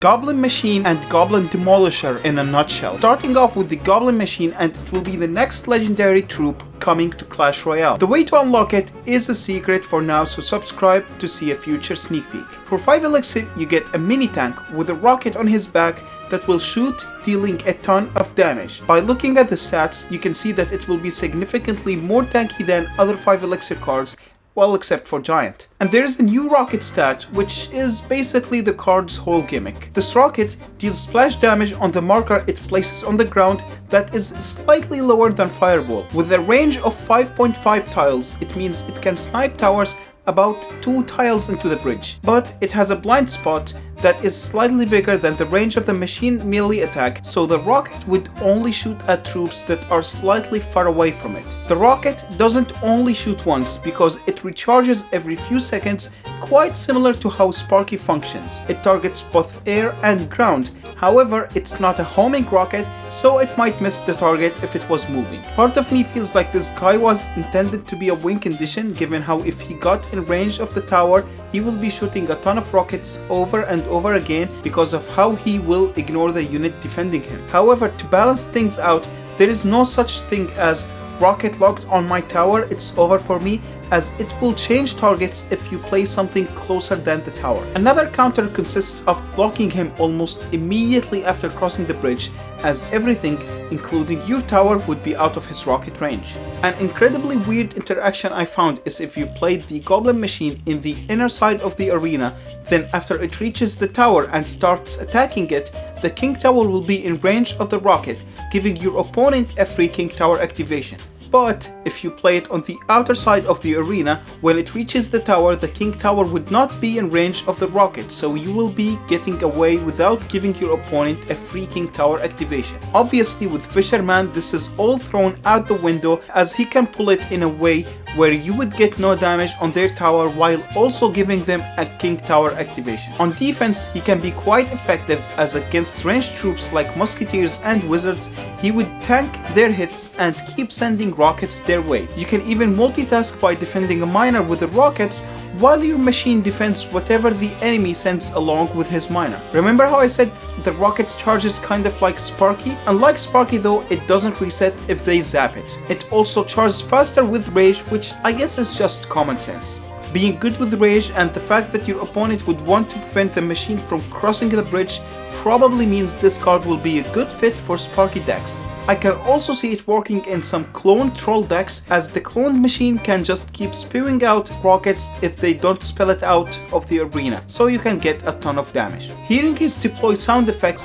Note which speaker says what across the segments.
Speaker 1: Goblin Machine and Goblin Demolisher in a nutshell. Starting off with the Goblin Machine, and it will be the next legendary troop coming to Clash Royale. The way to unlock it is a secret for now, so subscribe to see a future sneak peek. For 5 elixir, you get a mini tank with a rocket on his back that will shoot, dealing a ton of damage. By looking at the stats, you can see that it will be significantly more tanky than other 5 elixir cards, well, except for Giant. And there is a new rocket stat, which is basically the card's whole gimmick. This rocket deals splash damage on the marker it places on the ground that is slightly lower than Fireball. With a range of 5.5 tiles, it means it can snipe towers about 2 tiles into the bridge. But it has a blind spot that is slightly bigger than the range of the machine melee attack, so the rocket would only shoot at troops that are slightly far away from it. The rocket doesn't only shoot once because it recharges every few seconds, quite similar to how Sparky functions. It targets both air and ground. However, it's not a homing rocket, so it might miss the target if it was moving. Part of me feels like this guy was intended to be a win condition, given how if he got in range of the tower, he will be shooting a ton of rockets over and over again because of how he will ignore the unit defending him. However, to balance things out, there is no such thing as rocket locked on my tower, it's over for me, as it will change targets if you place something closer than the tower. Another counter consists of blocking him almost immediately after crossing the bridge, as everything, including your tower, would be out of his rocket range. An incredibly weird interaction I found is if you played the Goblin Machine in the inner side of the arena, then after it reaches the tower and starts attacking it, the King Tower will be in range of the rocket, giving your opponent a free King Tower activation. But if you play it on the outer side of the arena, when it reaches the tower, the King Tower would not be in range of the rocket, so you will be getting away without giving your opponent a free King Tower activation. Obviously, with Fisherman, this is all thrown out the window, as he can pull it in a way where you would get no damage on their tower while also giving them a King Tower activation. On defense, he can be quite effective, as against ranged troops like Musketeers and Wizards, he would tank their hits and keep sending rockets their way. You can even multitask by defending a miner with the rockets while your machine defends whatever the enemy sends along with his miner. Remember how I said the rocket charges kind of like Sparky? Unlike Sparky though, it doesn't reset if they zap it. It also charges faster with Rage, which I guess is just common sense. Being good with Rage and the fact that your opponent would want to prevent the machine from crossing the bridge probably means this card will be a good fit for Sparky decks. I can also see it working in some cloned troll decks, as the cloned machine can just keep spewing out rockets if they don't spell it out of the arena, so you can get a ton of damage. Hearing his deploy sound effect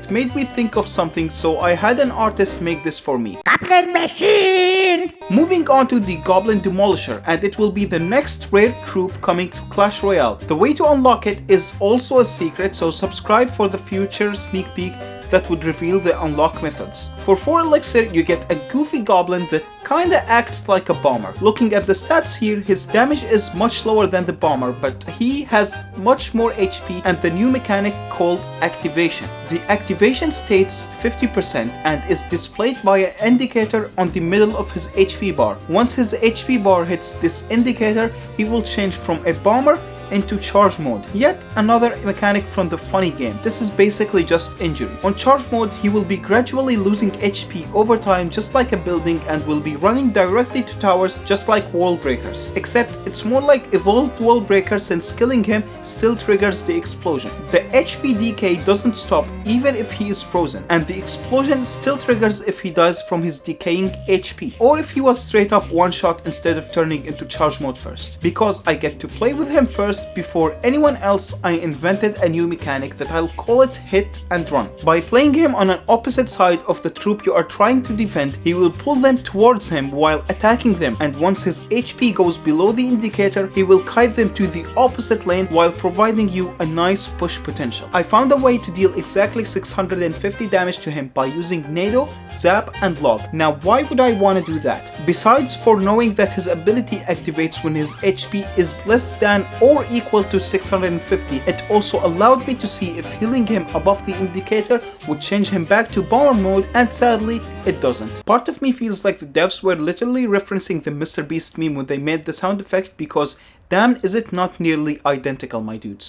Speaker 1: made me think of something, so I had an artist make this for me.
Speaker 2: Goblin Machine!
Speaker 1: Moving on to the Goblin Demolisher, and it will be the next rare troop coming to Clash Royale. The way to unlock it is also a secret, so subscribe for the future sneak peek that would reveal the unlock methods. For 4 elixir, you get a goofy goblin that kinda acts like a bomber. Looking at the stats here, his damage is much lower than the bomber, but he has much more HP and the new mechanic called activation. The activation states 50% and is displayed by an indicator on the middle of his HP bar. Once his HP bar hits this indicator, he will change from a bomber into charge mode. Yet another mechanic from the funny game. This is basically just injury. On charge mode, he will be gradually losing HP over time, just like a building, and will be running directly to towers just like wall breakers. Except it's more like evolved wall breakers, since killing him still triggers the explosion. The HP decay doesn't stop even if he is frozen, and the explosion still triggers if he dies from his decaying HP, or if he was straight up one shot instead of turning into charge mode first. Because I get to play with him first before anyone else, I invented a new mechanic that I'll call it hit and run. By playing him on an opposite side of the troop you are trying to defend, he will pull them towards him while attacking them, and once his HP goes below the indicator, he will kite them to the opposite lane while providing you a nice push potential. I found a way to deal exactly 650 damage to him by using Nado, Zap and Log. Now why would I want to do that? Besides for knowing that his ability activates when his HP is less than or equal to 650, it also allowed me to see if healing him above the indicator would change him back to bomber mode, and sadly it doesn't. Part of me feels like the devs were literally referencing the Mr. Beast meme when they made the sound effect, because damn, is it not nearly identical, my dudes.